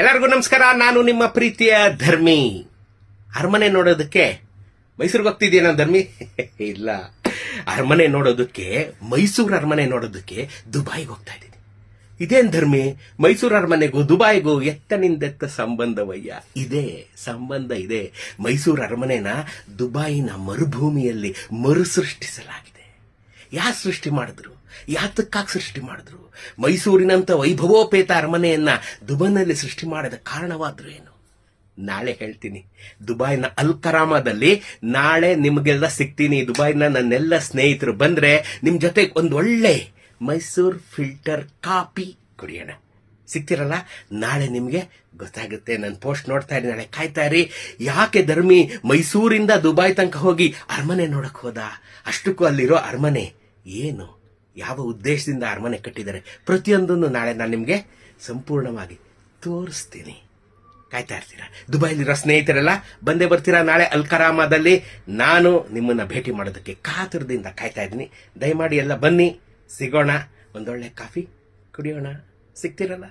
ಎಲ್ಲರಿಗೂ ನಮಸ್ಕಾರ. ನಾನು ನಿಮ್ಮ ಪ್ರೀತಿಯ ಧರ್ಮಿ. ಅರಮನೆ ನೋಡೋದಕ್ಕೆ ಮೈಸೂರಿಗೆ ಹೋಗ್ತಿದ್ದೀನ ಧರ್ಮಿ? ಇಲ್ಲ, ಅರಮನೆ ನೋಡೋದಕ್ಕೆ, ಮೈಸೂರು ಅರಮನೆ ನೋಡೋದಕ್ಕೆ ದುಬೈಗೆ ಹೋಗ್ತಾ ಇದ್ದೀನಿ. ಇದೇನ್ ಧರ್ಮಿ, ಮೈಸೂರು ಅರಮನೆಗೂ ದುಬೈಗೂ ಎತ್ತನಿಂದೆತ್ತ ಸಂಬಂಧವಯ್ಯ? ಇದೆ, ಸಂಬಂಧ ಇದೆ. ಮೈಸೂರು ಅರಮನೆನ ದುಬೈನ ಮರುಭೂಮಿಯಲ್ಲಿ ಮರುಸೃಷ್ಟಿಸಲಾಗಿದೆ. ಯಾರು ಸೃಷ್ಟಿ ಮಾಡಿದ್ರು? ಯಾತಕ್ಕಾಗಿ ಸೃಷ್ಟಿ ಮಾಡಿದ್ರು? ಮೈಸೂರಿನಂತ ವೈಭವೋಪೇತ ಅರಮನೆಯನ್ನ ದುಬೈನಲ್ಲಿ ಸೃಷ್ಟಿ ಮಾಡದ ಕಾರಣವಾದ್ರು ಏನು? ನಾಳೆ ಹೇಳ್ತೀನಿ. ದುಬೈನ ಅಲ್ ಕರಾಮದಲ್ಲಿ ನಾಳೆ ನಿಮಗೆಲ್ಲ ಸಿಗ್ತೀನಿ. ದುಬೈನ ನನ್ನೆಲ್ಲ ಸ್ನೇಹಿತರು ಬಂದ್ರೆ ನಿಮ್ ಜೊತೆ ಒಂದೊಳ್ಳೆ ಮೈಸೂರು ಫಿಲ್ಟರ್ ಕಾಫಿ ಕುಡಿಯೋಣ. ಸಿಗ್ತಿರಲ್ಲ? ನಾಳೆ ನಿಮ್ಗೆ ಗೊತ್ತಾಗುತ್ತೆ. ನನ್ನ ಪೋಸ್ಟ್ ನೋಡ್ತಾ ಇರಿ, ನಾಳೆ ಕಾಯ್ತಾ ಇರಿ. ಯಾಕೆ ಧರ್ಮಿ ಮೈಸೂರಿಂದ ದುಬೈ ತನಕ ಹೋಗಿ ಅರಮನೆ ನೋಡಕ್ ಹೋದ? ಅಷ್ಟಕ್ಕೂ ಅಲ್ಲಿರೋ ಅರಮನೆ ಏನು, ಯಾವ ಉದ್ದೇಶದಿಂದ ಅರಮನೆ ಕಟ್ಟಿದ್ದಾರೆ, ಪ್ರತಿಯೊಂದನ್ನು ನಾಳೆ ನಾನು ನಿಮ್ಗೆ ಸಂಪೂರ್ಣವಾಗಿ ತೋರಿಸ್ತೀನಿ. ಕಾಯ್ತಾ ಇರ್ತೀರಾ? ದುಬೈಲಿರೋ ಸ್ನೇಹಿತರೆಲ್ಲ ಬಂದೇ ಬರ್ತೀರಾ ನಾಳೆ ಅಲ್ ಕರಾಮದಲ್ಲಿ. ನಾನು ನಿಮ್ಮನ್ನ ಭೇಟಿ ಮಾಡೋದಕ್ಕೆ ಕಾತುರದಿಂದ ಕಾಯ್ತಾ ಇದ್ದೀನಿ. ದಯಮಾಡಿ ಎಲ್ಲ ಬನ್ನಿ, ಸಿಗೋಣ, ಒಂದೊಳ್ಳೆ ಕಾಫಿ ಕುಡಿಯೋಣ. ಸಿಗ್ತಿರಲ್ಲ?